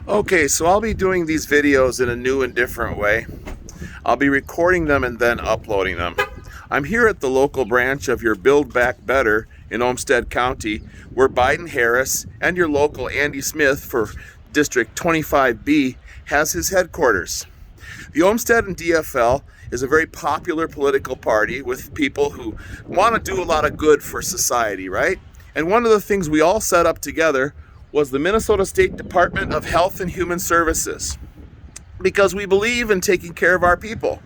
Okay, so I'll be doing these videos in a new and different way. I'll be recording them and then uploading them. I'm here at the local branch of your Build Back Better in Olmsted County, where Biden Harris and your local Andy Smith for District 25B has his headquarters. The Olmsted and DFL is a very popular political party with people who want to do a lot of good for society, right? And one of the things we all set up together was the Minnesota State Department of Health and Human Services, because we believe in taking care of our people.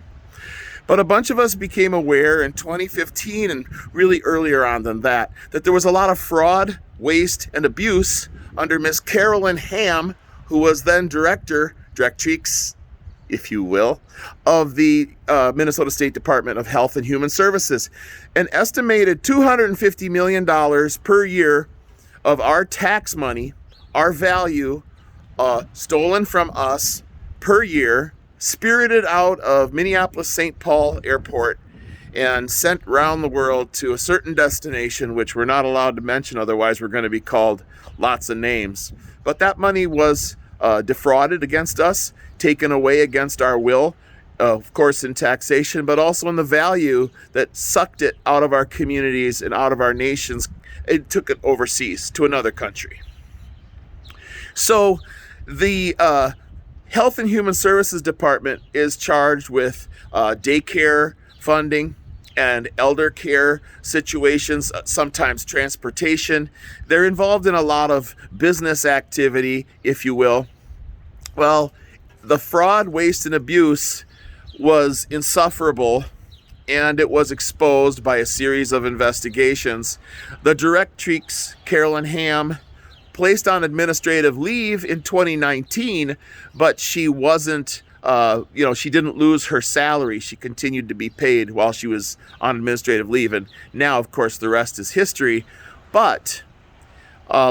But a bunch of us became aware in 2015 and really earlier on than that there was a lot of fraud, waste, and abuse under Miss Carolyn Ham, who was then directrix, if you will, of the Minnesota State Department of Health and Human Services. An estimated $250 million per year of our tax money, our value, stolen from us per year, spirited out of Minneapolis-St. Paul Airport and sent around the world to a certain destination, which we're not allowed to mention, otherwise we're going to be called lots of names. But that money was defrauded against us, taken away against our will, of course in taxation, but also in the value that sucked it out of our communities and out of our nations. It took it overseas to another country. So the Health and Human Services Department is charged with daycare funding and elder care situations, sometimes transportation. They're involved in a lot of business activity, if you will. Well, the fraud, waste, and abuse was insufferable, and it was exposed by a series of investigations. The directrix, Carolyn Ham, placed on administrative leave in 2019, but she wasn't, she didn't lose her salary. She continued to be paid while she was on administrative leave. And now, of course, the rest is history. But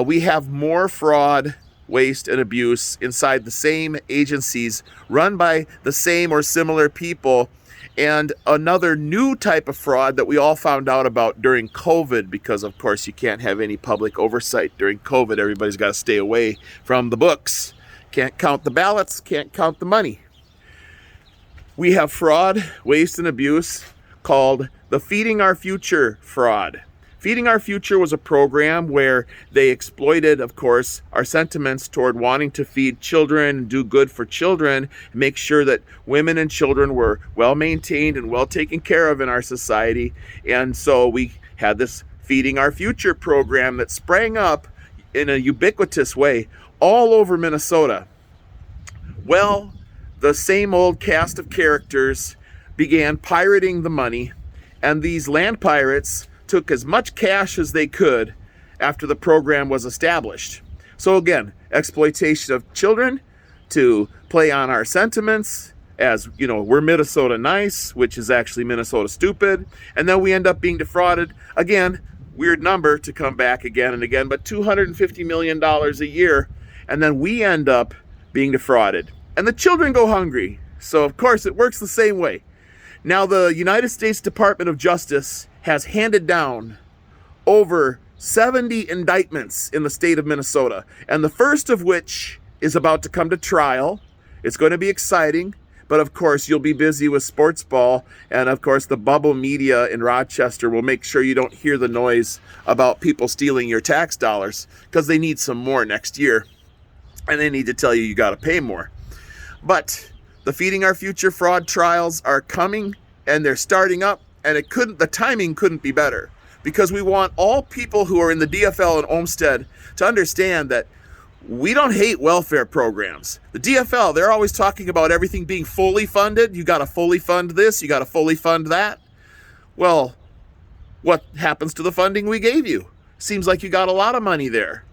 we have more fraud, waste, and abuse inside the same agencies run by the same or similar people. And another new type of fraud that we all found out about during COVID, because of course you can't have any public oversight during COVID. Everybody's got to stay away from the books. Can't count the ballots, can't count the money. We have fraud, waste, and abuse called the Feeding Our Future fraud. Feeding Our Future was a program where they exploited, of course, our sentiments toward wanting to feed children and do good for children, make sure that women and children were well maintained and well taken care of in our society. And so we had this Feeding Our Future program that sprang up in a ubiquitous way all over Minnesota. Well, the same old cast of characters began pirating the money, and these land pirates took as much cash as they could after the program was established. So again, exploitation of children to play on our sentiments as, we're Minnesota nice, which is actually Minnesota stupid. And then we end up being defrauded. Again, weird number to come back again and again, but $250 million a year. And then we end up being defrauded. And the children go hungry. So of course it works the same way. Now the United States Department of Justice has handed down over 70 indictments in the state of Minnesota, and the first of which is about to come to trial. It's going to be exciting, but of course you'll be busy with sports ball, and of course the bubble media in Rochester will make sure you don't hear the noise about people stealing your tax dollars, because they need some more next year, and they need to tell you got to pay more. But the Feeding Our Future fraud trials are coming, and they're starting up. And the timing couldn't be better, because we want all people who are in the DFL and Olmsted to understand that we don't hate welfare programs. The DFL, they're always talking about everything being fully funded. You got to fully fund this, you got to fully fund that. Well, what happens to the funding we gave you? Seems like you got a lot of money there.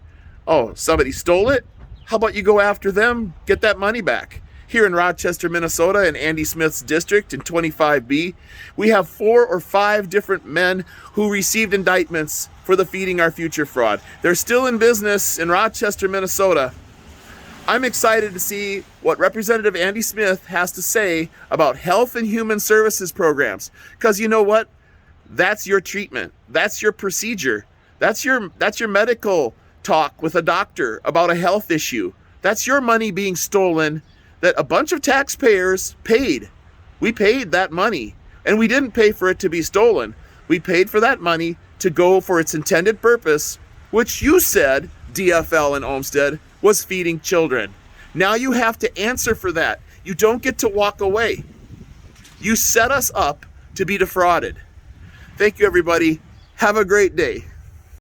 Oh, somebody stole it? How about you go after them, get that money back? Here in Rochester, Minnesota, in Andy Smith's district in 25B, we have 4 or 5 different men who received indictments for the Feeding Our Future fraud. They're still in business in Rochester, Minnesota. I'm excited to see what Representative Andy Smith has to say about health and human services programs. Because you know what? That's your treatment. That's your procedure. That's your medical talk with a doctor about a health issue. That's your money being stolen that a bunch of taxpayers paid. We paid that money, and we didn't pay for it to be stolen. We paid for that money to go for its intended purpose, which you said, DFL and Olmsted, was feeding children. Now you have to answer for that. You don't get to walk away. You set us up to be defrauded. Thank you, everybody. Have a great day.